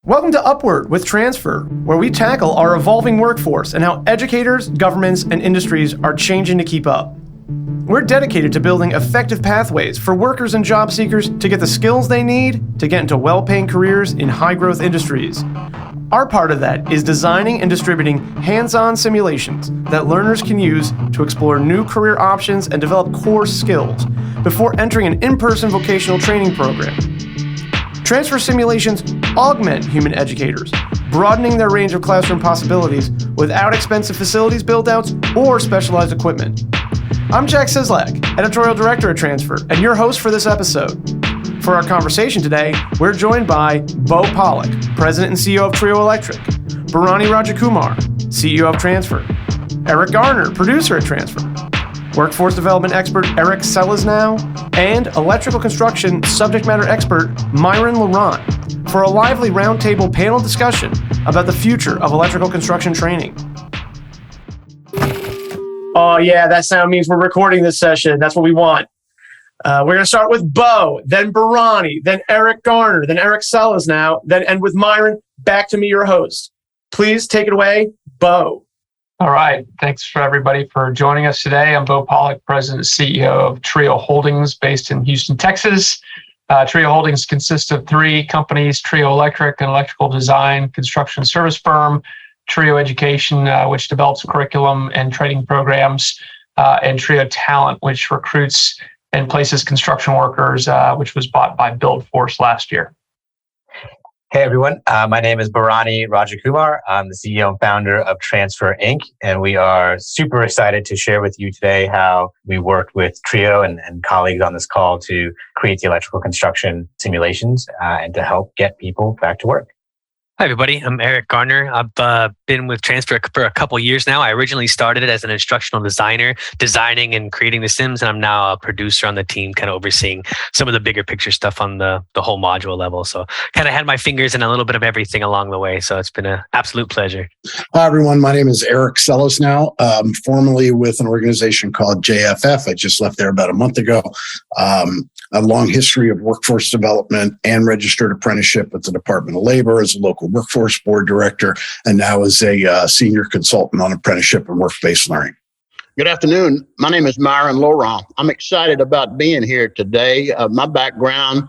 Welcome to Upward with Transfr, where we tackle our evolving workforce and how educators, governments, and industries are changing to keep up. We're dedicated to building effective pathways for workers and job seekers to get the skills they need to get into well-paying careers in high-growth industries. Our part of that is designing and distributing hands-on simulations that learners can use to explore new career options and develop core skills before entering an in-person vocational training program. Transfr simulations augment human educators, broadening their range of classroom possibilities without expensive facilities build-outs or specialized equipment. I'm Jack Sislak, Editorial Director at Transfr, and your host for this episode. For our conversation today, we're joined by Beau Pollock, President and CEO of TRIO Electric, Bharani Rajakumar, CEO of Transfr, Eric Garner, Producer at Transfr, Workforce Development Expert Eric Seleznow, and Electrical Construction Subject Matter Expert Myron Laurent for a lively roundtable panel discussion about the future of electrical construction training. Oh yeah, that sound means we're recording this session. That's what we want. We're going to start with Beau, then Bharani, then Eric Garner, then Eric Seleznow, then end with Myron. Back to me, your host. Please take it away, Beau. All right. Thanks for everybody for joining us today. I'm Beau Pollock, President and CEO of TRIO Holdings based in Houston, Texas. TRIO Holdings consists of three companies: TRIO Electric, an electrical design construction service firm; TRIO Education, which develops curriculum and training programs; and TRIO Talent, which recruits and places construction workers, which was bought by BuildForce last year. Hey everyone, my name is Bharani Rajakumar. I'm the CEO and founder of Transfr Inc., and we are super excited to share with you today how we worked with TRIO and colleagues on this call to create the electrical construction simulations and to help get people back to work. Hi, everybody. I'm Eric Garner. I've been with Transfr for a couple of years now. I originally started as an instructional designer, designing and creating the sims, and I'm now a producer on the team, kind of overseeing some of the bigger picture stuff on the whole module level. So kind of had my fingers in a little bit of everything along the way. So it's been an absolute pleasure. Hi, everyone. My name is Eric Seleznow, formerly with an organization called JFF. I just left there about a month ago. A long history of workforce development and registered apprenticeship with the Department of Labor as a local workforce board director, and now as a senior consultant on apprenticeship and work-based learning. Good afternoon. My name is Myron Laurent. I'm excited about being here today. My background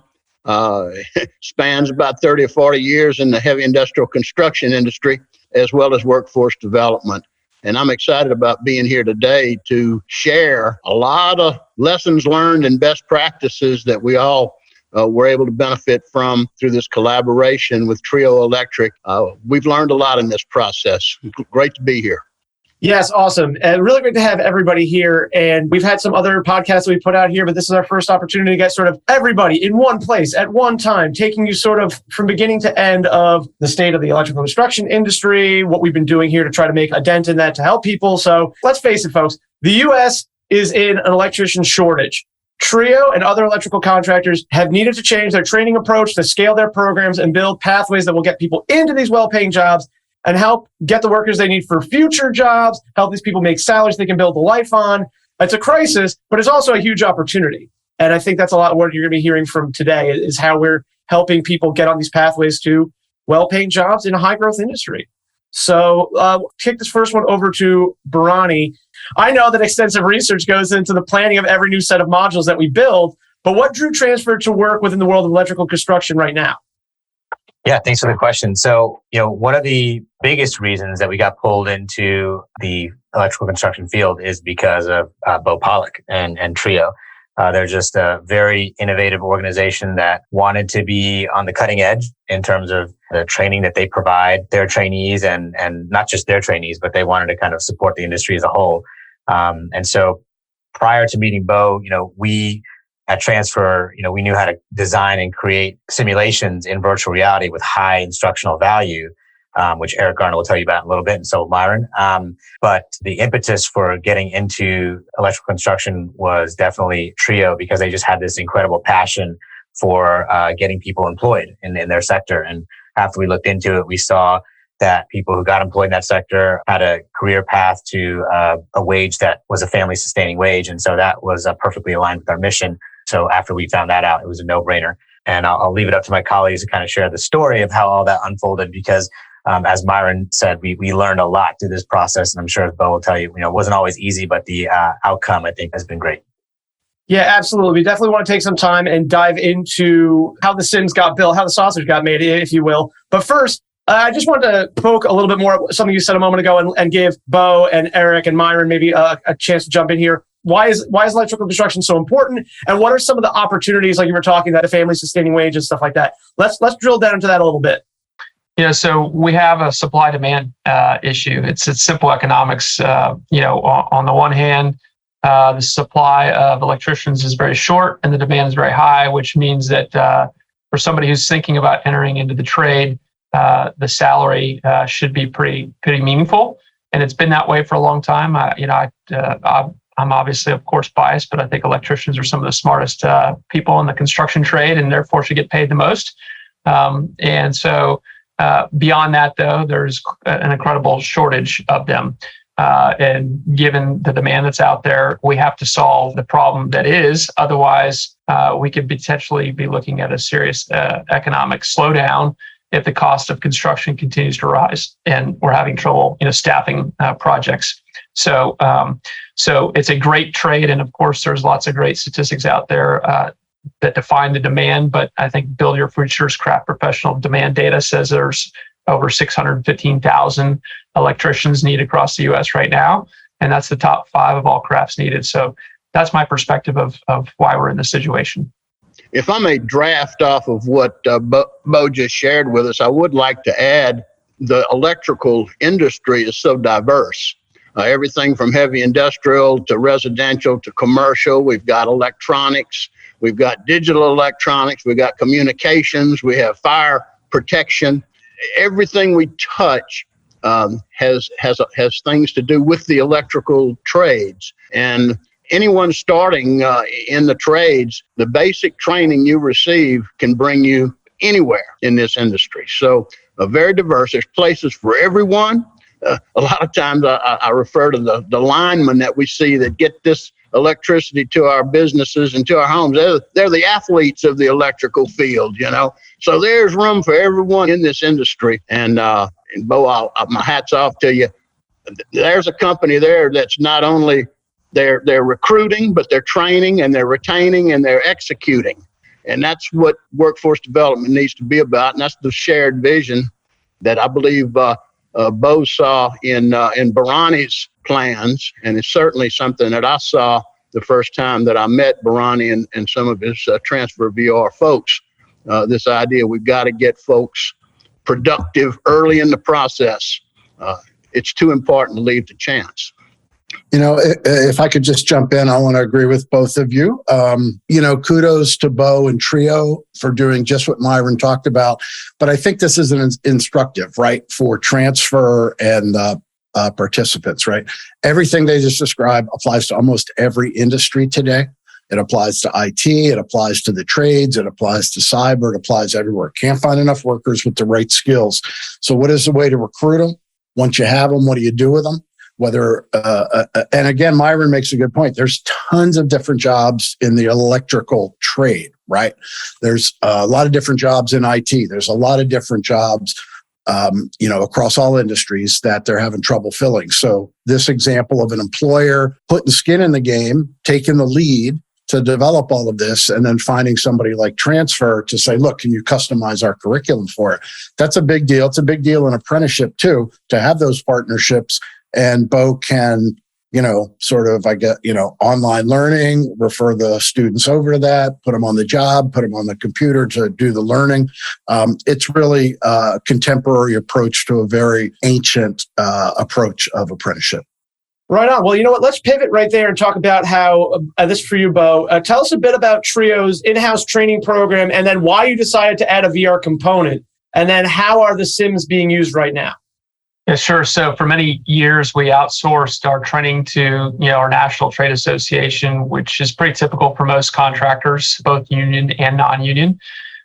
spans about 30 or 40 years in the heavy industrial construction industry, as well as workforce development. And I'm excited about being here today to share a lot of lessons learned and best practices that we all were able to benefit from through this collaboration with TRIO Electric. We've learned a lot in this process. Great to be here. Yes, awesome. And really great to have everybody here. And we've had some other podcasts that we put out here, but this is our first opportunity to get sort of everybody in one place at one time, taking you sort of from beginning to end of the state of the electrical construction industry, what we've been doing here to try to make a dent in that to help people. So let's face it, folks, the U.S. is in an electrician shortage. TRIO and other electrical contractors have needed to change their training approach to scale their programs and build pathways that will get people into these well-paying jobs and help get the workers they need for future jobs, help these people make salaries they can build a life on. It's a crisis, but it's also a huge opportunity. And I think that's a lot of what you're going to be hearing from today is how we're helping people get on these pathways to well-paying jobs in a high-growth industry. So kick this first one over to Bharani. I know that extensive research goes into the planning of every new set of modules that we build, but what drew Transfr to work within the world of electrical construction right now? Yeah, thanks for the question. So, one of the biggest reasons that we got pulled into the electrical construction field is because of Beau Pollock and TRIO. They're just a very innovative organization that wanted to be on the cutting edge in terms of the training that they provide their trainees and not just their trainees, but they wanted to kind of support the industry as a whole. And so prior to meeting Beau, we at Transfr, we knew how to design and create simulations in virtual reality with high instructional value, which Eric Garner will tell you about in a little bit, and so will Myron. But the impetus for getting into electrical construction was definitely TRIO, because they just had this incredible passion for getting people employed in their sector. And after we looked into it, we saw that people who got employed in that sector had a career path to a wage that was a family-sustaining wage. And so that was perfectly aligned with our mission. So after we found that out, it was a no-brainer. And I'll leave it up to my colleagues to kind of share the story of how all that unfolded because as Myron said, we learned a lot through this process. And I'm sure as Beau will tell you, it wasn't always easy, but the outcome, I think, has been great. Yeah, absolutely. We definitely want to take some time and dive into how the Sims got built, how the sausage got made, if you will. But first, I just wanted to poke a little bit more at something you said a moment ago and give Beau and Eric and Myron maybe a chance to jump in here. Why is electrical construction so important? And what are some of the opportunities, like you were talking, that the family sustaining wage and stuff like that? Let's drill down into that a little bit. Yeah, so we have a supply-demand issue. It's simple economics. On the one hand, the supply of electricians is very short and the demand is very high, which means that for somebody who's thinking about entering into the trade, the salary should be pretty meaningful, and it's been that way for a long time. I'm obviously, of course, biased, but I think electricians are some of the smartest people in the construction trade, and therefore should get paid the most. And so, beyond that, though, there's an incredible shortage of them. And given the demand that's out there, we have to solve the problem that is. Otherwise, we could potentially be looking at a serious economic slowdown if the cost of construction continues to rise and we're having trouble, staffing projects. So it's a great trade. And of course, there's lots of great statistics out there that define the demand. But I think Build Your Future's craft professional demand data says there's over 615,000 electricians needed across the U.S. right now. And that's the top 5 of all crafts needed. So that's my perspective of why we're in this situation. If I may draft off of what Beau just shared with us, I would like to add the electrical industry is so diverse. Everything from heavy industrial to residential to commercial. We've got electronics. We've got digital electronics. We've got communications. We have fire protection. Everything we touch has things to do with the electrical trades. And anyone starting in the trades, the basic training you receive can bring you anywhere in this industry. So very diverse. There's places for everyone. A lot of times I refer to the linemen that we see that get this electricity to our businesses and to our homes. They're the athletes of the electrical field, So there's room for everyone in this industry. And Beau, my hat's off to you. There's a company there that's not only they're recruiting, but they're training and they're retaining and they're executing. And that's what workforce development needs to be about. And that's the shared vision that I believe Beau saw in Bharani's plans. And it's certainly something that I saw the first time that I met Bharani and some of his Transfr VR folks. This idea we've got to get folks productive early in the process. It's too important to leave to chance. If I could just jump in, I want to agree with both of you. Kudos to Beau and TRIO for doing just what Myron talked about. But I think this is an instructive, right, for Transfr and participants, right? Everything they just described applies to almost every industry today. It applies to IT, it applies to the trades, it applies to cyber, it applies everywhere. Can't find enough workers with the right skills. So what is the way to recruit them? Once you have them, what do you do with them? And again, Myron makes a good point. There's tons of different jobs in the electrical trade, right? There's a lot of different jobs in IT. There's a lot of different jobs, across all industries that they're having trouble filling. So this example of an employer putting skin in the game, taking the lead to develop all of this, and then finding somebody like Transfr to say, look, can you customize our curriculum for it? That's a big deal. It's a big deal in apprenticeship too, to have those partnerships. And Beau can, online learning, refer the students over to that, put them on the job, put them on the computer to do the learning. It's really a contemporary approach to a very ancient approach of apprenticeship. Right on. Well, you know what? Let's pivot right there and talk about how, this is for you, Beau. Tell us a bit about TRIO's in-house training program and then why you decided to add a VR component. And then how are the Sims being used right now? Yeah, sure. So for many years, we outsourced our training to, our National Trade Association, which is pretty typical for most contractors, both union and non-union.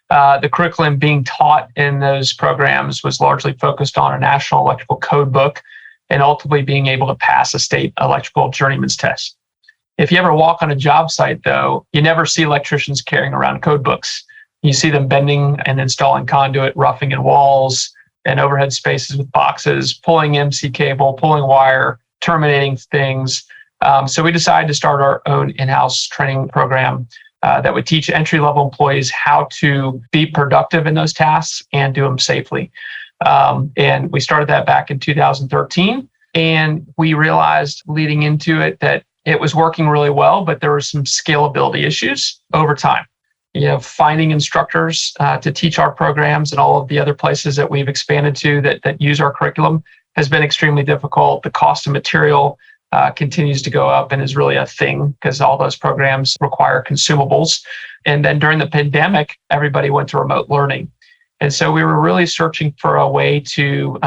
The curriculum being taught in those programs was largely focused on a national electrical code book and ultimately being able to pass a state electrical journeyman's test. If you ever walk on a job site, though, you never see electricians carrying around code books. You see them bending and installing conduit, roughing in walls and overhead spaces with boxes, pulling MC cable, pulling wire, terminating things. So we decided to start our own in-house training program that would teach entry-level employees how to be productive in those tasks and do them safely. And we started that back in 2013. And we realized leading into it that it was working really well, but there were some scalability issues over time. Finding instructors to teach our programs and all of the other places that we've expanded to that use our curriculum has been extremely difficult. The cost of material continues to go up and is really a thing because all those programs require consumables. And then during the pandemic, everybody went to remote learning. And so we were really searching for a way to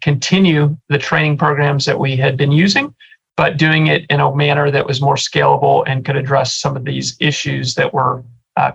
continue the training programs that we had been using, but doing it in a manner that was more scalable and could address some of these issues that were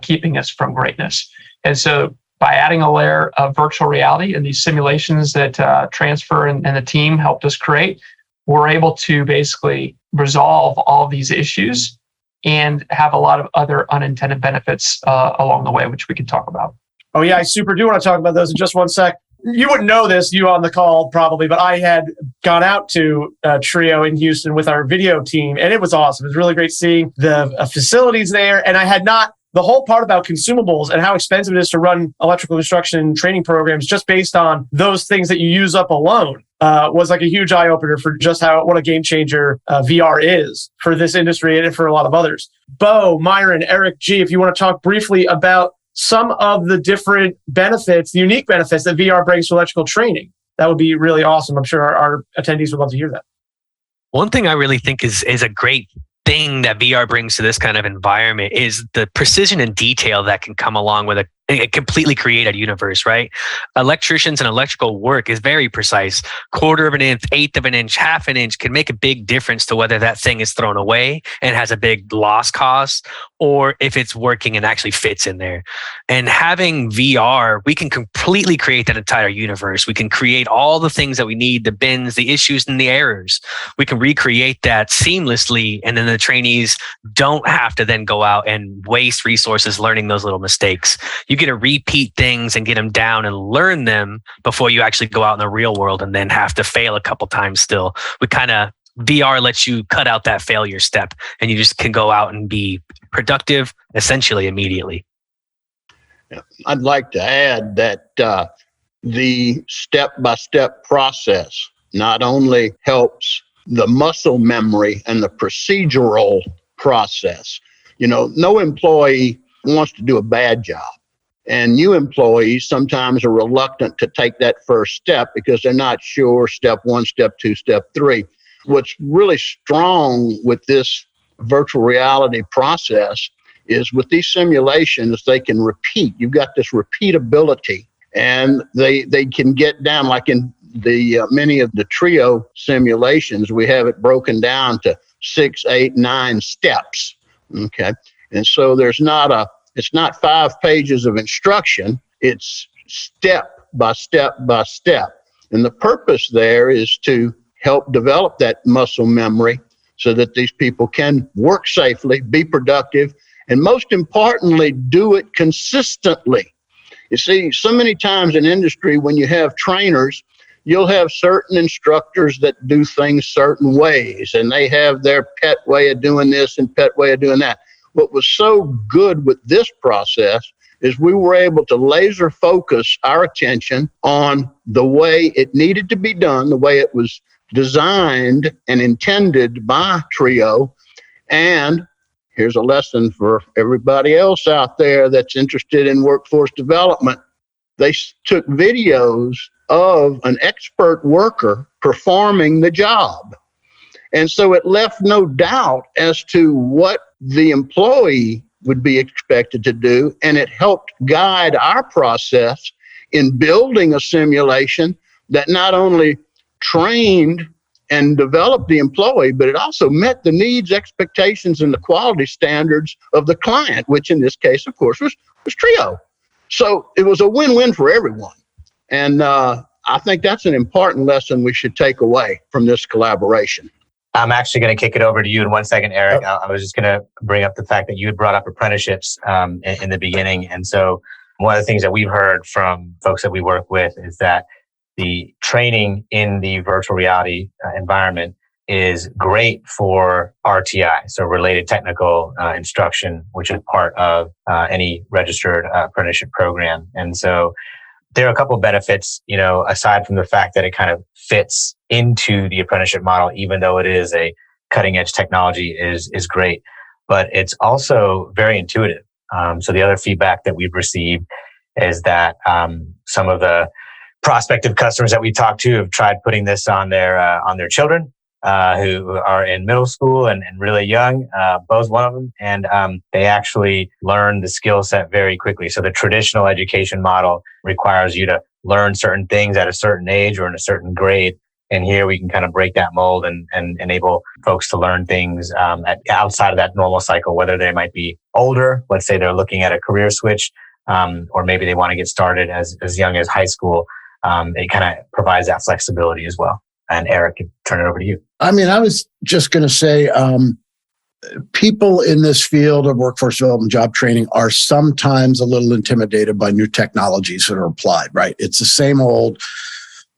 keeping us from greatness. And so by adding a layer of virtual reality and these simulations that Transfr and the team helped us create, we're able to basically resolve all of these issues and have a lot of other unintended benefits along the way, which we can talk about. Oh, yeah, I super do want to talk about those in just one sec. You wouldn't know this, you on the call probably, but I had gone out to TRIO in Houston with our video team, and it was awesome. It was really great seeing the facilities there, and I had not the whole part about consumables and how expensive it is to run electrical construction training programs just based on those things that you use up alone was like a huge eye-opener for just what a game changer VR is for this industry and for a lot of others. Beau, Myron, Eric G, if you want to talk briefly about some of the different benefits, the unique benefits that VR brings to electrical training, that would be really awesome. I'm sure our attendees would love to hear that. One thing I really think is a great thing that VR brings to this kind of environment is the precision and detail that can come along with a completely created universe, right? Electricians and electrical work is very precise. 1/4 of an inch, 1/8 of an inch, 1/2 an inch can make a big difference to whether that thing is thrown away and has a big loss cost, or if it's working and actually fits in there. And having VR, we can completely create that entire universe. We can create all the things that we need, the bins, the issues, and the errors. We can recreate that seamlessly, and then the trainees don't have to then go out and waste resources learning those little mistakes. You get to repeat things and get them down and learn them before you actually go out in the real world and then have to fail a couple times still. VR lets you cut out that failure step and you just can go out and be productive essentially immediately. I'd like to add that the step-by-step process not only helps the muscle memory and the procedural process. No employee wants to do a bad job. And new employees sometimes are reluctant to take that first step because they're not sure step 1, step 2, step 3. What's really strong with this virtual reality process is with these simulations, they can repeat. You've got this repeatability, and they can get down, like in the many of the TRIO simulations, we have it broken down to 6, 8, 9 steps. Okay. And so it's not 5 pages of instruction. It's step by step by step. And the purpose there is to help develop that muscle memory so that these people can work safely, be productive, and most importantly, do it consistently. You see, so many times in industry, when you have trainers, you'll have certain instructors that do things certain ways, and they have their pet way of doing this and pet way of doing that. What was so good with this process is we were able to laser focus our attention on the way it needed to be done, the way it was designed and intended by TRIO. And here's a lesson for everybody else out there that's interested in workforce development. They took videos of an expert worker performing the job. And so it left no doubt as to what the employee would be expected to do. And it helped guide our process in building a simulation that not only trained and developed the employee, but it also met the needs, expectations, and the quality standards of the client, which in this case, of course, was TRIO. So it was a win-win for everyone. And I think that's an important lesson we should take away from this collaboration. I'm actually going to kick it over to you in 1 second, Eric. I was just going to bring up the fact that you had brought up apprenticeships in the beginning. And so One of the things that we've heard from folks that we work with is that the training in the virtual reality environment is great for RTI, so related technical instruction, which is part of any registered apprenticeship program. And so there are a couple of benefits, aside from the fact that it kind of fits into the apprenticeship model, even though it is a cutting edge technology, is great. But it's also very intuitive. So the other feedback that we've received is that some of the prospective customers that we talked to have tried putting this on their children who are in middle school and really young, both one of them, and they actually learn the skill set very quickly. So the traditional education model requires you to learn certain things at a certain age or in a certain grade. And here we can kind of break that mold and enable folks to learn things outside of that normal cycle, whether they might be older, let's say they're looking at a career switch, or maybe they want to get started as young as high school. It kind of provides that flexibility as well. And Eric, turn it over to you. I was just going to say, people in this field of workforce development, job training are sometimes a little intimidated by new technologies that are applied, right? It's the same old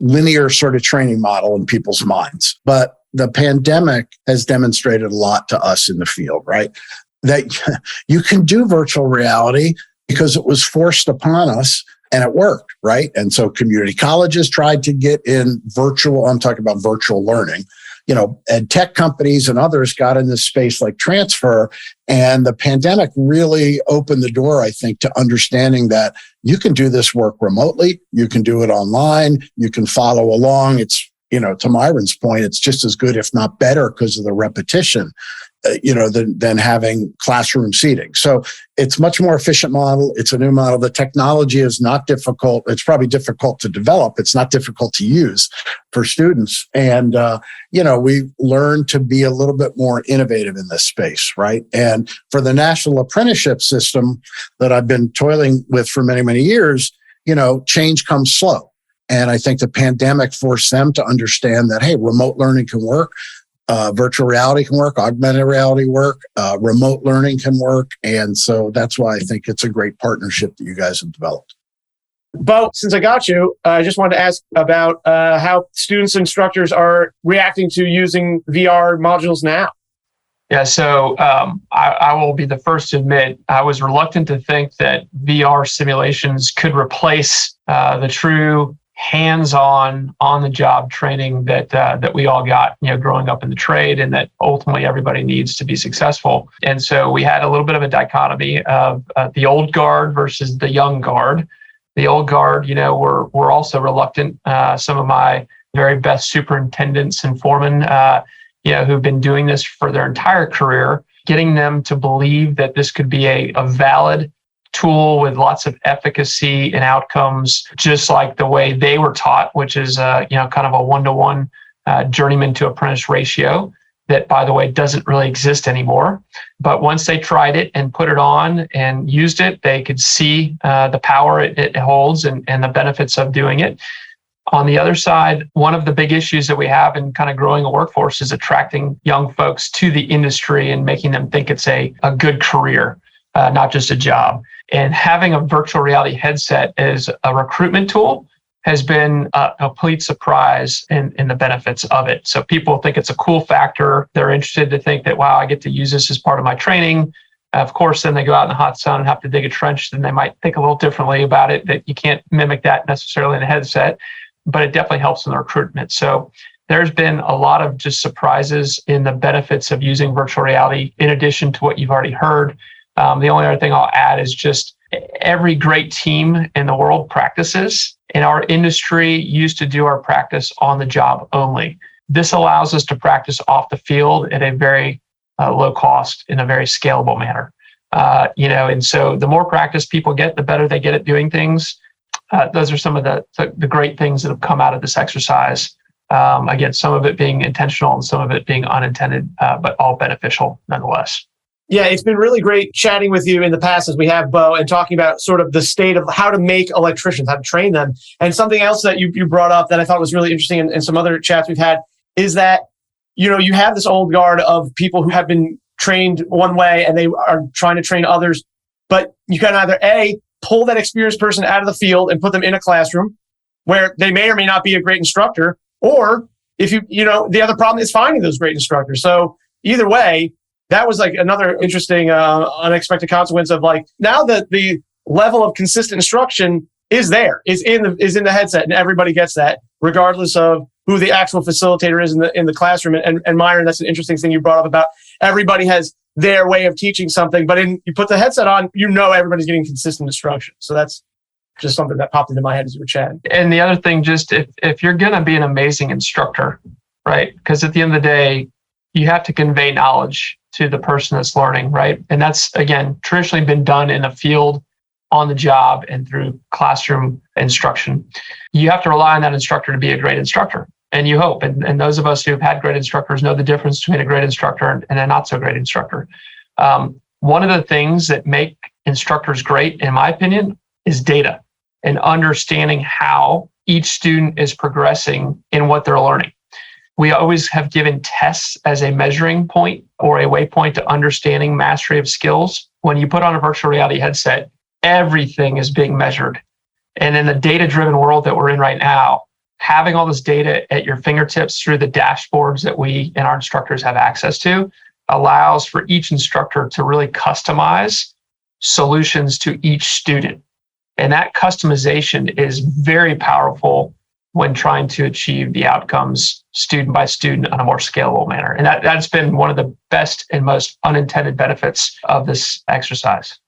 linear sort of training model in people's minds. But the pandemic has demonstrated a lot to us in the field, right? That you can do virtual reality because it was forced upon us and it worked, right? And so community colleges tried to get in virtual, I'm talking about virtual learning, and tech companies and others got in this space like Transfr. And the pandemic really opened the door, I think, to understanding that you can do this work remotely. You can do it online. You can follow along. It's, to Myron's point, it's just as good, if not better, because of the repetition, than having classroom seating. So it's much more efficient model. It's a new model. The technology is not difficult. It's probably difficult to develop. It's not difficult to use for students. And, we've learned to be a little bit more innovative in this space, right? And for the national apprenticeship system that I've been toiling with for many, many years, change comes slow. And I think the pandemic forced them to understand that, hey, remote learning can work. Virtual reality can work, augmented reality work, remote learning can work. And so that's why I think it's a great partnership that you guys have developed. Beau, since I got you, I just wanted to ask about how students and instructors are reacting to using VR modules now. Yeah, so I will be the first to admit, I was reluctant to think that VR simulations could replace the true hands-on, on-the-job training that we all got, growing up in the trade, and that ultimately everybody needs to be successful. And so we had a little bit of a dichotomy of the old guard versus the young guard. The old guard, were also reluctant. Some of my very best superintendents and foremen, who've been doing this for their entire career, getting them to believe that this could be a valid tool with lots of efficacy and outcomes, just like the way they were taught, which is kind of a 1-to-1 journeyman to apprentice ratio that, by the way, doesn't really exist anymore. But once they tried it and put it on and used it, they could see the power it holds and the benefits of doing it. On the other side, one of the big issues that we have in kind of growing a workforce is attracting young folks to the industry and making them think it's a good career, not just a job. And having a virtual reality headset as a recruitment tool has been a complete surprise in the benefits of it. So people think it's a cool factor. They're interested to think that, wow, I get to use this as part of my training. Of course, then they go out in the hot sun and have to dig a trench. Then they might think a little differently about it, that you can't mimic that necessarily in a headset, but it definitely helps in the recruitment. So there's been a lot of just surprises in the benefits of using virtual reality, in addition to what you've already heard. The only other thing I'll add is just every great team in the world practices. In our industry, used to do our practice on the job only. This allows us to practice off the field at a very low cost in a very scalable manner. And so the more practice people get, the better they get at doing things. Those are some of the great things that have come out of this exercise. Again, some of it being intentional and some of it being unintended, but all beneficial nonetheless. Yeah, it's been really great chatting with you in the past as we have, Beau, and talking about sort of the state of how to make electricians, how to train them. And something else that you brought up that I thought was really interesting in some other chats we've had is that, you have this old guard of people who have been trained one way and they are trying to train others, but you can either A, pull that experienced person out of the field and put them in a classroom where they may or may not be a great instructor, or if the other problem is finding those great instructors. So either way, that was like another interesting, unexpected consequence of like, now that the level of consistent instruction is in the headset, and everybody gets that, regardless of who the actual facilitator is in the classroom. And Myron, that's an interesting thing you brought up about everybody has their way of teaching something, but you put the headset on, everybody's getting consistent instruction. So that's just something that popped into my head as you were chatting. And the other thing, just if you're going to be an amazing instructor, right? Because at the end of the day, you have to convey knowledge to the person that's learning, right? And that's, again, traditionally been done in a field, on the job, and through classroom instruction. You have to rely on that instructor to be a great instructor. And you hope, and those of us who have had great instructors know the difference between a great instructor and a not so great instructor. One of the things that make instructors great, in my opinion, is data and understanding how each student is progressing in what they're learning. We always have given tests as a measuring point or a waypoint to understanding mastery of skills. When you put on a virtual reality headset, everything is being measured. And in the data-driven world that we're in right now, having all this data at your fingertips through the dashboards that we and our instructors have access to allows for each instructor to really customize solutions to each student. And that customization is very powerful when trying to achieve the outcomes student by student in a more scalable manner. And that's been one of the best and most unintended benefits of this exercise.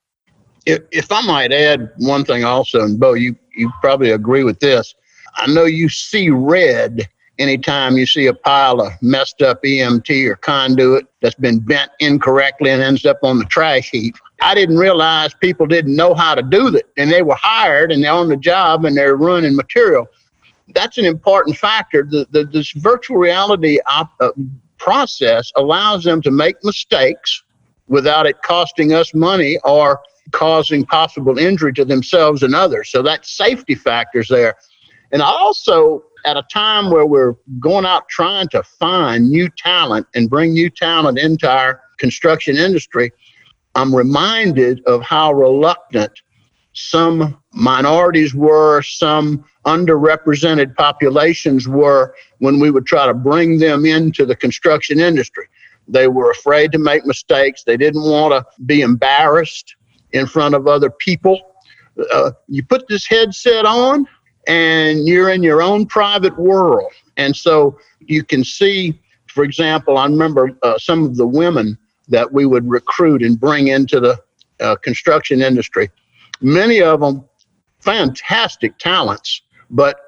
If I might add one thing also, and Beau, you probably agree with this. I know you see red anytime you see a pile of messed up EMT or conduit that's been bent incorrectly and ends up on the trash heap. I didn't realize people didn't know how to do that, and they were hired and they're on the job and they're running material. That's an important factor. This virtual reality process allows them to make mistakes without it costing us money or causing possible injury to themselves and others. So that safety factor's there. And also, at a time where we're going out trying to find new talent and bring new talent into our construction industry, I'm reminded of how reluctant some minorities were, some underrepresented populations were when we would try to bring them into the construction industry. They were afraid to make mistakes. They didn't want to be embarrassed in front of other people. You put this headset on and you're in your own private world. And so you can see, for example, I remember some of the women that we would recruit and bring into the construction industry. Many of them fantastic talents, but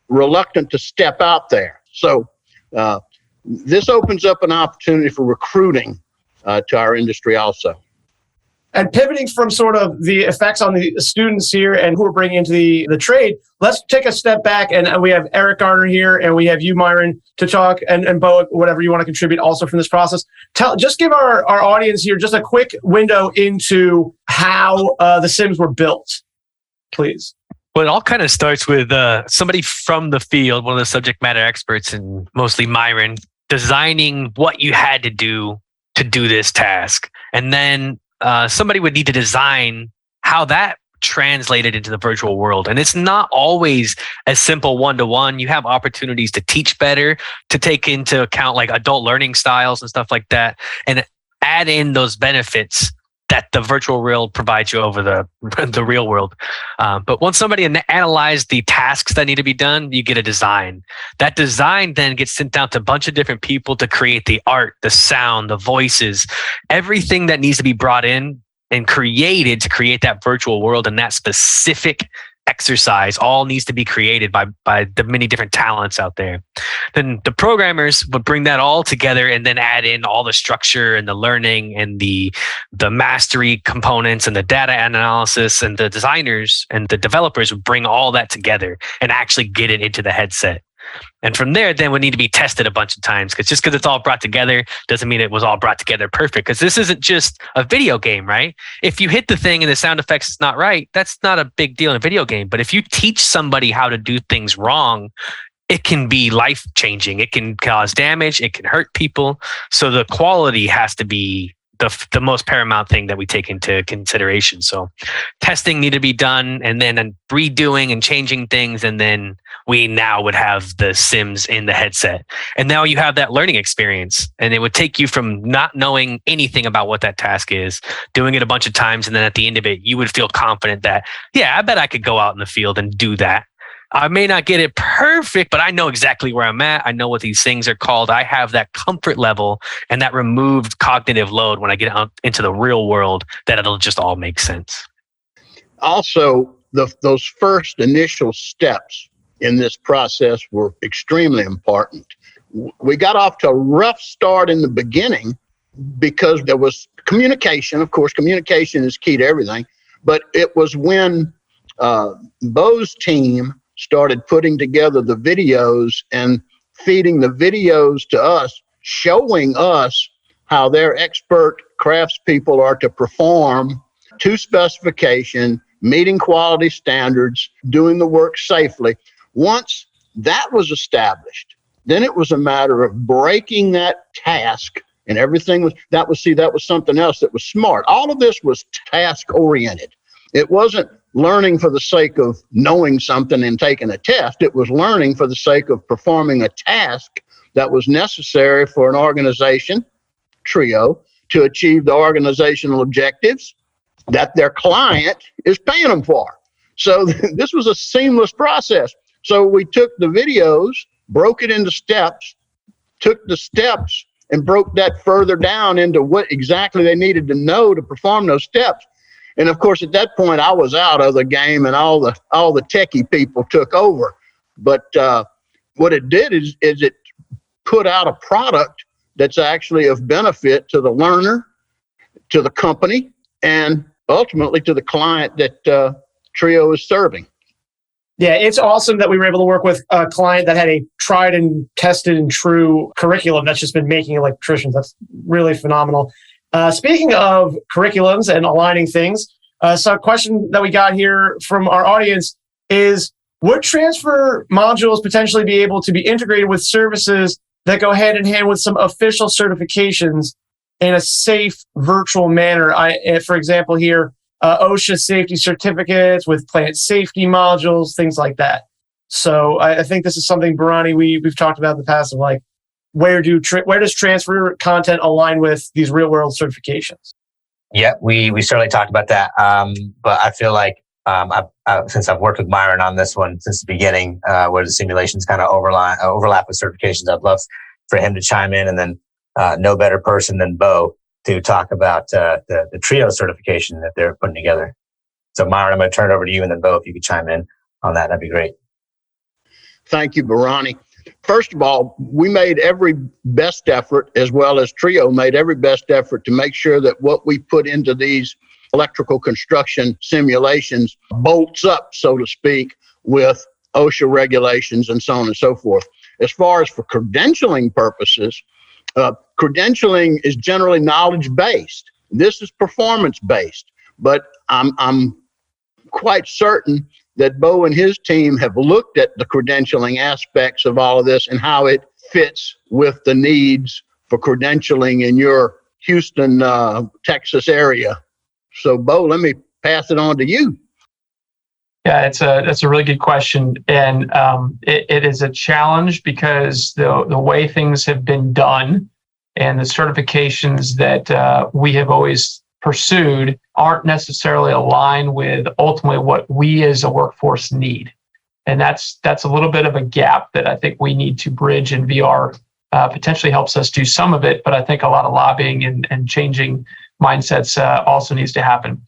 reluctant to step out there. So this opens up an opportunity for recruiting to our industry also. And pivoting from sort of the effects on the students here and who we're bringing into the trade, let's take a step back. And we have Eric Garner here, and we have you, Myron, to talk, and Beau, whatever you want to contribute also from this process. Just give our audience here just a quick window into how the Sims were built, please. Well, it all kind of starts with somebody from the field, one of the subject matter experts, and mostly Myron, designing what you had to do this task. And then somebody would need to design how that translated into the virtual world. And it's not always as simple one-to-one. You have opportunities to teach better, to take into account like adult learning styles and stuff like that, and add in those benefits that the virtual world provides you over the real world. But once somebody analyzed the tasks that need to be done, you get a design. That design then gets sent out to a bunch of different people to create the art, the sound, the voices, everything that needs to be brought in and created to create that virtual world. And that specific exercise all needs to be created by the many different talents out there. Then the programmers would bring that all together and then add in all the structure and the learning and the mastery components and the data analysis, and the designers and the developers would bring all that together and actually get it into the headset. And from there, then would need to be tested a bunch of times, because just because it's all brought together doesn't mean it was all brought together perfect, because this isn't just a video game, right? If you hit the thing and the sound effects is not right, that's not a big deal in a video game. But if you teach somebody how to do things wrong, it can be life-changing. It can cause damage. It can hurt people. So the quality has to be the most paramount thing that we take into consideration. So testing needed to be done, and then redoing and changing things, and then we now would have the sims in the headset. And now you have that learning experience, and it would take you from not knowing anything about what that task is, doing it a bunch of times, and then at the end of it, you would feel confident that, yeah, I bet I could go out in the field and do that. I may not get it perfect, but I know exactly where I'm at. I know what these things are called. I have that comfort level and that removed cognitive load when I get out into the real world, that it'll just all make sense. Also, those first initial steps in this process were extremely important. We got off to a rough start in the beginning because there was communication. Of course, communication is key to everything. But it was when Beau's team started putting together the videos and feeding the videos to us, showing us how their expert craftspeople are to perform to specification, meeting quality standards, doing the work safely. Once that was established, then it was a matter of breaking that task, and everything that was something else that was smart. All of this was task oriented. It wasn't learning for the sake of knowing something and taking a test. It was learning for the sake of performing a task that was necessary for an organization, TRIO, to achieve the organizational objectives that their client is paying them for. So this was a seamless process. So we took the videos, broke it into steps, took the steps and broke that further down into what exactly they needed to know to perform those steps. And of course, at that point, I was out of the game, and all the techie people took over. But what it did is it put out a product that's actually of benefit to the learner, to the company, and ultimately to the client that TRIO is serving. Yeah, it's awesome that we were able to work with a client that had a tried and tested and true curriculum that's just been making electricians. That's really phenomenal. Speaking of curriculums and aligning things, so a question that we got here from our audience is, would Transfr modules potentially be able to be integrated with services that go hand in hand with some official certifications in a safe virtual manner? For example, here, OSHA safety certificates with plant safety modules, things like that. So I think this is something, Bharani, we've talked about in the past of like, where does Transfr content align with these real world certifications? Yeah, we certainly talked about that. But I feel like since I've worked with Myron on this one since the beginning, where the simulations kind of overlap with certifications, I'd love for him to chime in, and then no better person than Beau to talk about the TRIO certification that they're putting together. So Myron, I'm going to turn it over to you, and then Beau, if you could chime in on that, that'd be great. Thank you, Bharani. First of all, we made every best effort, as well as TRIO made every best effort to make sure that what we put into these electrical construction simulations bolts up, so to speak, with OSHA regulations and so on and so forth. As far as for credentialing purposes, credentialing is generally knowledge-based. This is performance-based, but I'm quite certain that Beau and his team have looked at the credentialing aspects of all of this and how it fits with the needs for credentialing in your Houston, Texas area. So, Beau, let me pass it on to you. Yeah, that's a really good question, and it is a challenge because the way things have been done and the certifications that we have always pursued aren't necessarily aligned with ultimately what we as a workforce need, and that's a little bit of a gap that I think we need to bridge. And VR potentially helps us do some of it, but I think a lot of lobbying and changing mindsets also needs to happen.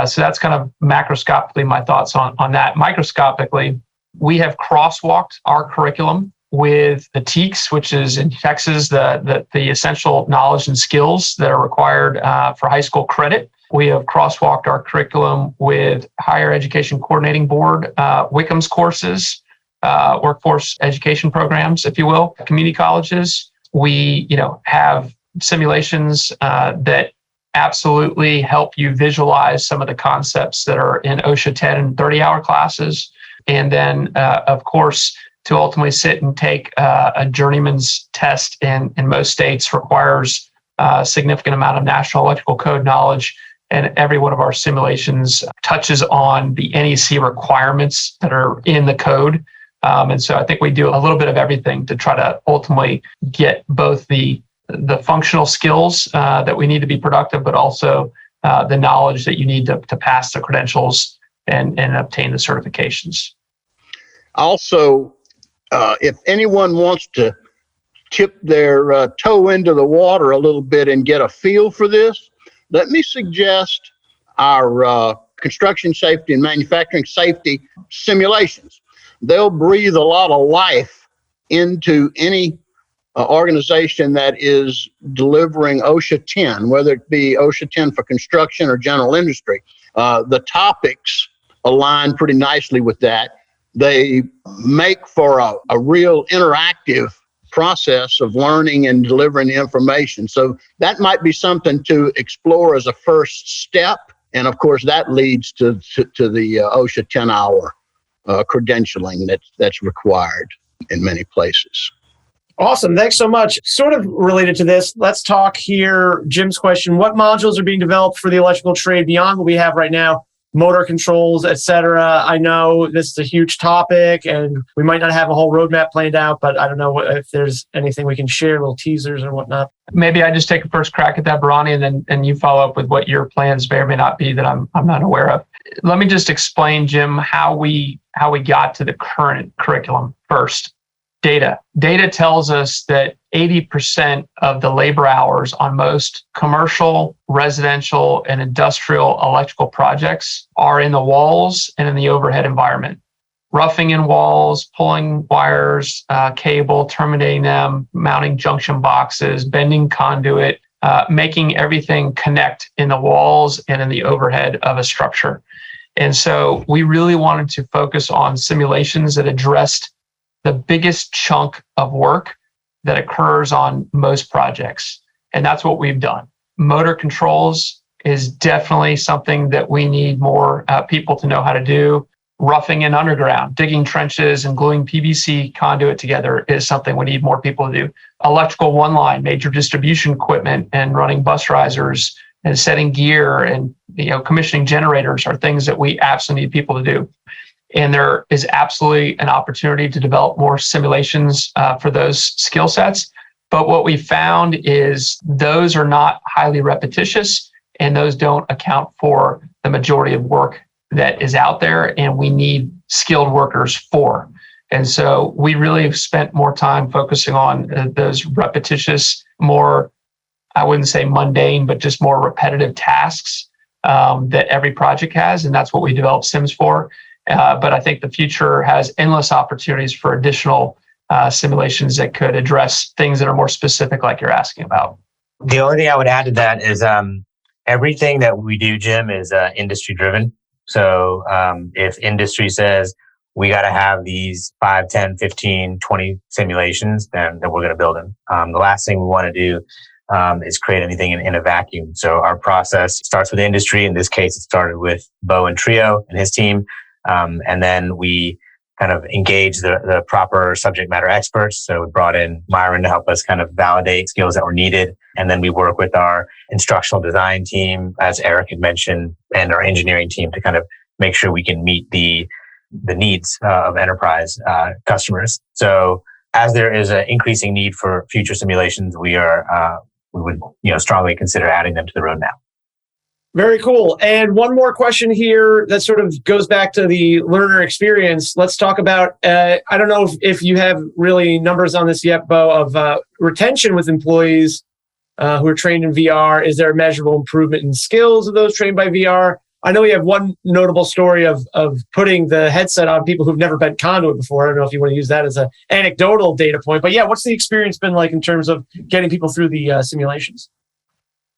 So that's kind of macroscopically my thoughts on that. Microscopically, we have crosswalked our curriculum with the TEKS, which is in Texas, the essential knowledge and skills that are required for high school credit. We have crosswalked our curriculum with Higher Education Coordinating Board, WICM's courses, workforce education programs, if you will, community colleges. We, have simulations that absolutely help you visualize some of the concepts that are in OSHA 10 and 30-hour classes. And then, of course, to ultimately sit and take a journeyman's test in most states requires significant amount of National Electrical Code knowledge, and every one of our simulations touches on the NEC requirements that are in the code. And so I think we do a little bit of everything to try to ultimately get both the functional skills that we need to be productive, but also the knowledge that you need to pass the credentials and obtain the certifications. Also, if anyone wants to tip their toe into the water a little bit and get a feel for this, let me suggest our construction safety and manufacturing safety simulations. They'll breathe a lot of life into any organization that is delivering OSHA 10, whether it be OSHA 10 for construction or general industry. The topics align pretty nicely with that. They make for a real interactive process of learning and delivering the information. So that might be something to explore as a first step. And of course, that leads to the OSHA 10-hour credentialing that's required in many places. Awesome. Thanks so much. Sort of related to this, let's talk here. Jim's question, what modules are being developed for the electrical trade beyond what we have right now? Motor controls, et cetera. I know this is a huge topic and we might not have a whole roadmap planned out, but I don't know if there's anything we can share, little teasers or whatnot. Maybe I just take a first crack at that, Bharani, and you follow up with what your plans may or may not be that I'm not aware of. Let me just explain, Jim, how we got to the current curriculum first. Data tells us that 80% of the labor hours on most commercial, residential, and industrial electrical projects are in the walls and in the overhead environment. Roughing in walls, pulling wires, cable, terminating them, mounting junction boxes, bending conduit, making everything connect in the walls and in the overhead of a structure. And so we really wanted to focus on simulations that addressed the biggest chunk of work that occurs on most projects. And that's what we've done. Motor controls is definitely something that we need more people to know how to do. Roughing in underground, digging trenches and gluing PVC conduit together is something we need more people to do. Electrical one line, major distribution equipment and running bus risers and setting gear and commissioning generators are things that we absolutely need people to do. And there is absolutely an opportunity to develop more simulations for those skill sets. But what we found is those are not highly repetitious and those don't account for the majority of work that is out there and we need skilled workers for. And so we really have spent more time focusing on those repetitious, more, I wouldn't say mundane, but just more repetitive tasks that every project has. And that's what we develop sims for. But I think the future has endless opportunities for additional simulations that could address things that are more specific, like you're asking about. The only thing I would add to that is everything that we do, Jim, is industry driven. So if industry says we got to have these 5, 10, 15, 20 simulations, then we're going to build them. The last thing we want to do is create anything in a vacuum. So our process starts with industry. In this case, it started with Beau and TRIO and his team. And then we kind of engage the proper subject matter experts. So we brought in Myron to help us kind of validate skills that were needed. And then we work with our instructional design team, as Eric had mentioned, and our engineering team to kind of make sure we can meet the needs of enterprise customers. So as there is an increasing need for future simulations, we would strongly consider adding them to the roadmap. Very cool. And one more question here that sort of goes back to the learner experience. Let's talk about, I don't know if you have really numbers on this yet, Beau, of retention with employees who are trained in VR. Is there a measurable improvement in skills of those trained by VR? I know we have one notable story of putting the headset on people who've never bent conduit before. I don't know if you want to use that as an anecdotal data point, but yeah, what's the experience been like in terms of getting people through the simulations?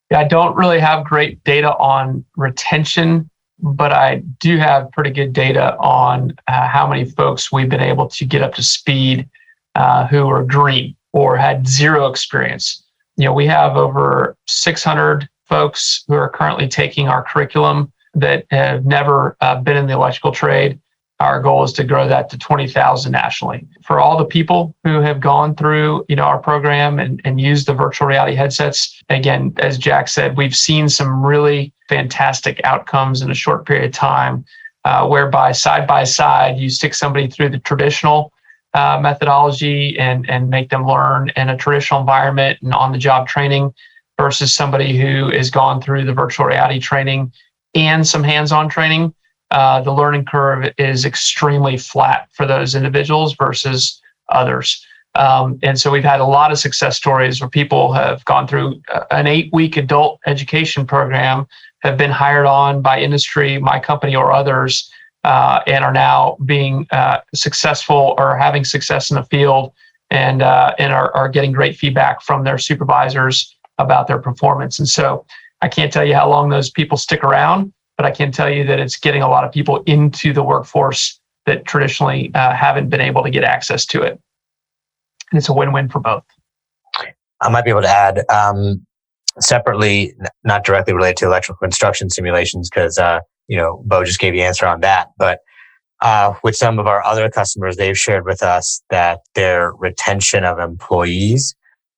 Yeah, I don't really have great data on retention, but I do have pretty good data on how many folks we've been able to get up to speed who are green or had zero experience. We have over 600 folks who are currently taking our curriculum that have never been in the electrical trade. Our goal is to grow that to 20,000 nationally. For all the people who have gone through, our program and used the virtual reality headsets, again, as Jack said, we've seen some really fantastic outcomes in a short period of time, whereby side by side, you stick somebody through the traditional methodology and make them learn in a traditional environment and on-the-job training versus somebody who has gone through the virtual reality training and some hands-on training. The learning curve is extremely flat for those individuals versus others. And so we've had a lot of success stories where people have gone through an 8-week adult education program, have been hired on by industry, my company or others, and are now being successful or having success in the field and are getting great feedback from their supervisors about their performance. And so I can't tell you how long those people stick around, but I can tell you that it's getting a lot of people into the workforce that traditionally haven't been able to get access to it. And it's a win-win for both. I might be able to add separately, not directly related to electrical construction simulations, because Beau just gave you an answer on that. But with some of our other customers, they've shared with us that their retention of employees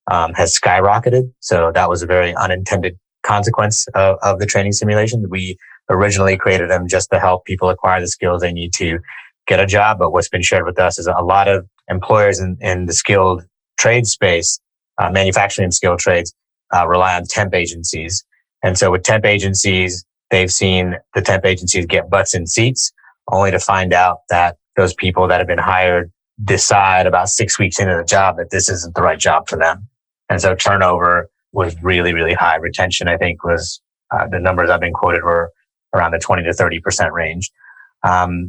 has skyrocketed. So that was a very unintended consequence of the training simulation. We originally created them just to help people acquire the skills they need to get a job. But what's been shared with us is a lot of employers in the skilled trade space, manufacturing and skilled trades, rely on temp agencies. And so with temp agencies, they've seen the temp agencies get butts in seats, only to find out that those people that have been hired decide about 6 weeks into the job that this isn't the right job for them. And so turnover was really, really high. Retention, I think, was the numbers I've been quoted were around the 20 to 30% range.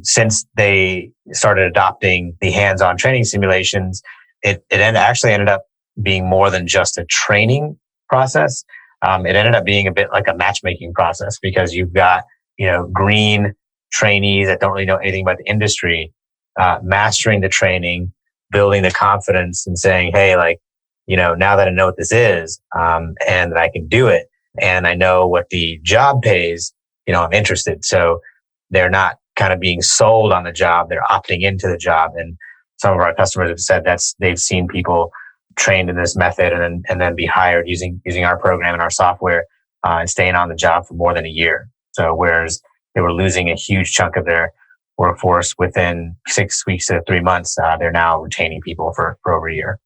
Since they started adopting the hands-on training simulations, it actually ended up being more than just a training process. It ended up being a bit like a matchmaking process, because you've got, green trainees that don't really know anything about the industry, mastering the training, building the confidence and saying, hey, now that I know what this is, and that I can do it, and I know what the job pays, I'm interested. So they're not kind of being sold on the job, they're opting into the job. And some of our customers have said they've seen people trained in this method and then be hired using our program and our software, and staying on the job for more than a year. So whereas they were losing a huge chunk of their workforce within 6 weeks to 3 months, they're now retaining people for over a year.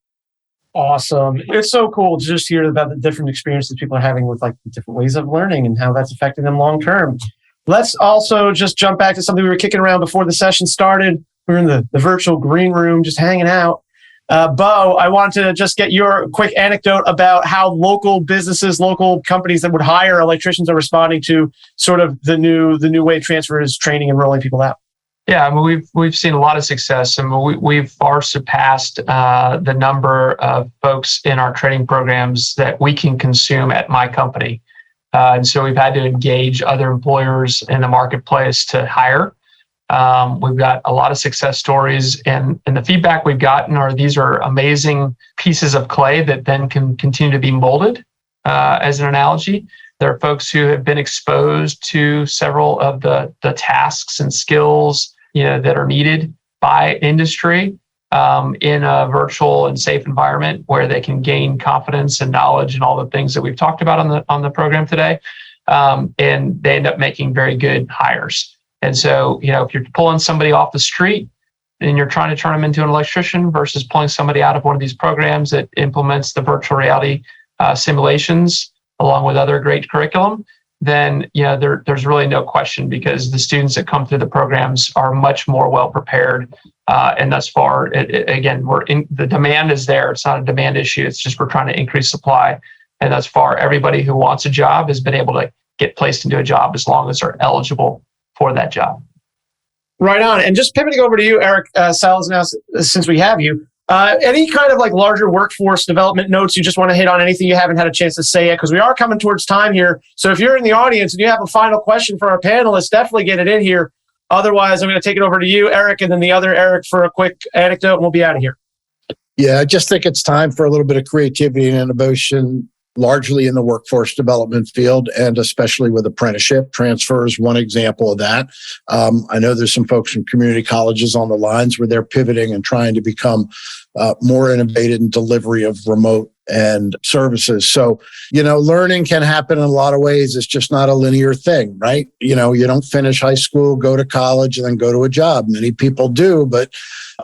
Awesome. It's so cool to just hear about the different experiences people are having with the different ways of learning and how that's affecting them long term. Let's also just jump back to something we were kicking around before the session started. We were in the virtual green room just hanging out. Beau, I want to just get your quick anecdote about how local businesses, local companies that would hire electricians are responding to sort of the new way Transfr is training and rolling people out. Yeah, we've seen a lot of success, and we've far surpassed the number of folks in our training programs that we can consume at my company. And so we've had to engage other employers in the marketplace to hire. We've got a lot of success stories, and the feedback we've gotten these are amazing pieces of clay that then can continue to be molded, as an analogy. There are folks who have been exposed to several of the tasks and skills that are needed by industry in a virtual and safe environment where they can gain confidence and knowledge and all the things that we've talked about on the program today. And they end up making very good hires. And so, if you're pulling somebody off the street and you're trying to turn them into an electrician versus pulling somebody out of one of these programs that implements the virtual reality simulations along with other great curriculum, then there's really no question, because the students that come through the programs are much more well prepared. And thus far, the demand is there. It's not a demand issue. It's just we're trying to increase supply. And thus far, everybody who wants a job has been able to get placed into a job as long as they're eligible for that job. Right on. And just pivoting over to you, Eric Seleznow, since we have you, any kind of larger workforce development notes you just want to hit on, anything you haven't had a chance to say yet? Because we are coming towards time here. So if you're in the audience and you have a final question for our panelists, definitely get it in here. Otherwise, I'm going to take it over to you, Eric, and then the other Eric for a quick anecdote, and we'll be out of here. Yeah, I just think it's time for a little bit of creativity and innovation largely in the workforce development field, and especially with apprenticeship. Transfr is one example of that. I know there's some folks from community colleges on the lines where they're pivoting and trying to become more innovative in delivery of remote and services. So, learning can happen in a lot of ways. It's just not a linear thing, right? You don't finish high school, go to college, and then go to a job. Many people do, but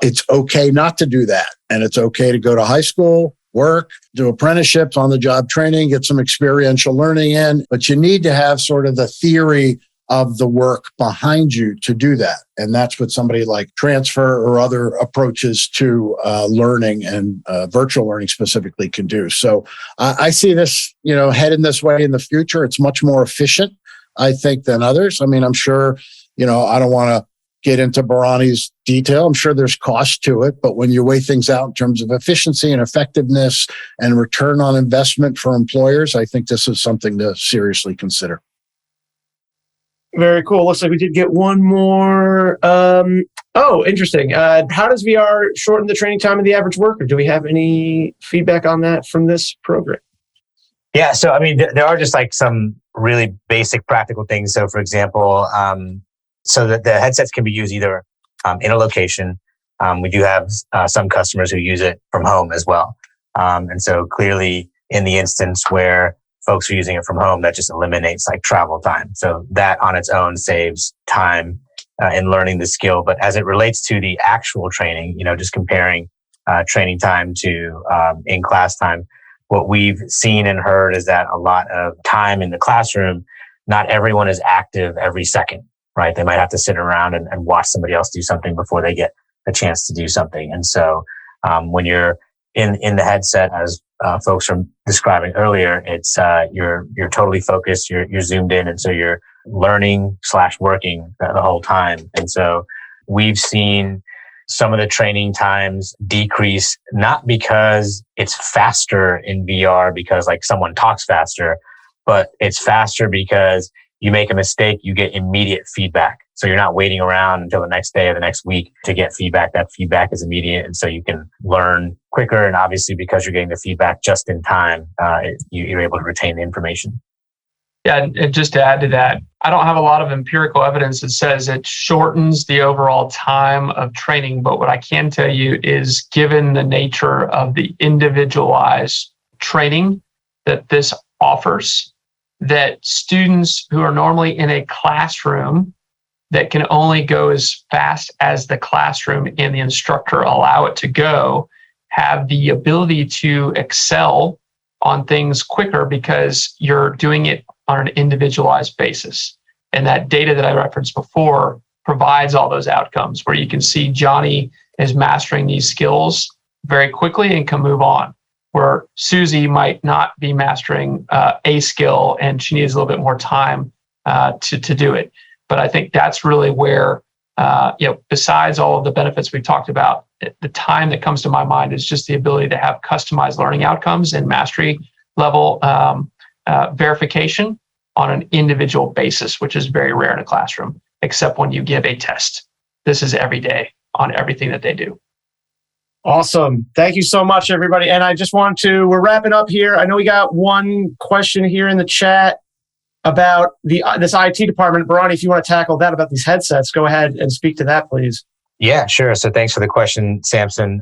it's okay not to do that. And it's okay to go to high school, work, do apprenticeships, on the job training, get some experiential learning in, but you need to have sort of the theory of the work behind you to do that. And that's what somebody like Transfr or other approaches to learning and virtual learning specifically can do. So I see this, heading this way in the future. It's much more efficient, I think, than others. I mean, I'm sure, I don't want to get into Bharani's detail. I'm sure there's cost to it, but when you weigh things out in terms of efficiency and effectiveness and return on investment for employers, I think this is something to seriously consider. Very cool. Looks like we did get one more. Interesting. How does VR shorten the training time of the average worker? Do we have any feedback on that from this program? Yeah. So, I mean, there are just like some really basic practical things. So, for example, so that the headsets can be used either in a location. We do have some customers who use it from home as well. And so clearly in the instance where folks are using it from home, that just eliminates like travel time. So that on its own saves time in learning the skill. But as it relates to the actual training, just comparing training time to in-class time, what we've seen and heard is that a lot of time in the classroom, not everyone is active every second, right? They might have to sit around and watch somebody else do something before they get a chance to do something. And so when you're in the headset, as folks were describing earlier, it's you're totally focused, you're zoomed in, and so you're learning/working the whole time. And so we've seen some of the training times decrease, not because it's faster in VR because like someone talks faster, but it's faster because you make a mistake, you get immediate feedback. So you're not waiting around until the next day or the next week to get feedback. That feedback is immediate. And so you can learn quicker. And obviously, because you're getting the feedback just in time, you're able to retain the information. Yeah, and just to add to that, I don't have a lot of empirical evidence that says it shortens the overall time of training. But what I can tell you is, given the nature of the individualized training that this offers, that students who are normally in a classroom that can only go as fast as the classroom and the instructor allow it to go, have the ability to excel on things quicker because you're doing it on an individualized basis. And that data that I referenced before provides all those outcomes where you can see Johnny is mastering these skills very quickly and can move on, where Susie might not be mastering a skill and she needs a little bit more time to do it. But I think that's really where, besides all of the benefits we've talked about, the time that comes to my mind is just the ability to have customized learning outcomes and mastery level verification on an individual basis, which is very rare in a classroom, except when you give a test. This is every day on everything that they do. Awesome. Thank you so much, everybody. And I just we're wrapping up here. I know we got one question here in the chat about this IT department. Bharani, if you want to tackle that about these headsets, go ahead and speak to that, please. Yeah, sure. So thanks for the question, Samson.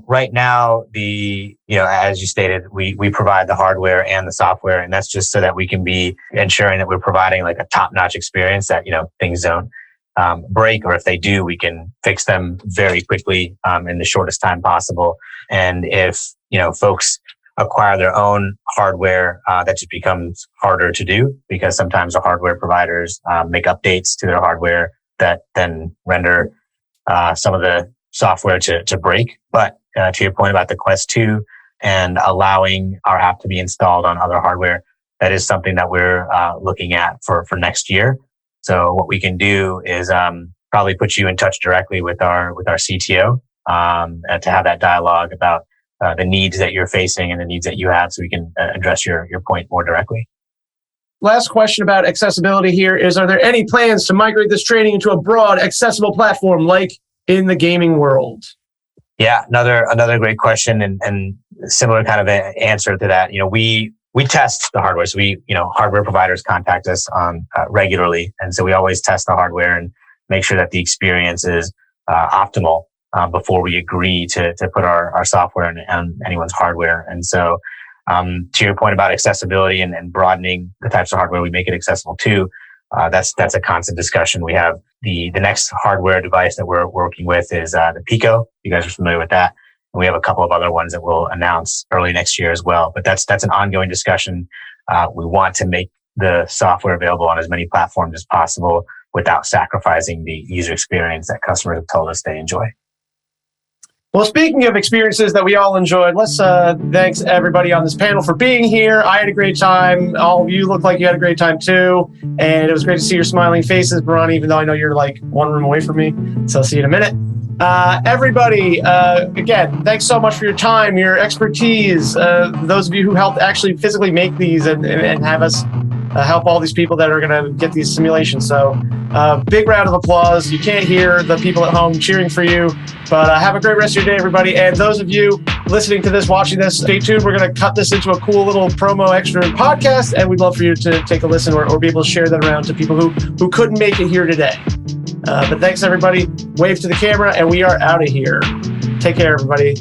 Right now, as you stated, we provide the hardware and the software, and that's just so that we can be ensuring that we're providing like a top-notch experience that, things don't break, or if they do, we can fix them very quickly in the shortest time possible. And if, folks acquire their own hardware, that just becomes harder to do because sometimes the hardware providers make updates to their hardware that then render some of the software to break. But to your point about the Quest 2 and allowing our app to be installed on other hardware, that is something that we're looking at for next year. So what we can do is probably put you in touch directly with our CTO to have that dialogue about the needs that you're facing and the needs that you have, so we can address your point more directly. Last question about accessibility here is, are there any plans to migrate this training into a broad, accessible platform like in the gaming world? Yeah, another great question and similar kind of an answer to that. We test the hardware. So hardware providers contact us on regularly, and so we always test the hardware and make sure that the experience is optimal before we agree to put our software on anyone's hardware. And so, to your point about accessibility and broadening the types of hardware we make it accessible to, that's a constant discussion. We have the next hardware device that we're working with is the Pico. You guys are familiar with that. And we have a couple of other ones that we'll announce early next year as well. But that's an ongoing discussion. We want to make the software available on as many platforms as possible without sacrificing the user experience that customers have told us they enjoy. Well, speaking of experiences that we all enjoyed, let's thanks everybody on this panel for being here. I had a great time. All of you look like you had a great time too. And it was great to see your smiling faces, Bharani, even though I know you're like one room away from me. So I'll see you in a minute. Everybody, again, thanks so much for your time, your expertise. Those of you who helped actually physically make these and have us help all these people that are going to get these simulations. So big round of applause. You can't hear the people at home cheering for you, but have a great rest of your day, everybody. And those of you listening to this, watching this, stay tuned. We're going to cut this into a cool little promo extra podcast, and we'd love for you to take a listen or be able to share that around to people who couldn't make it here today. But thanks, everybody. Wave to the camera, and we are out of here. Take care, everybody.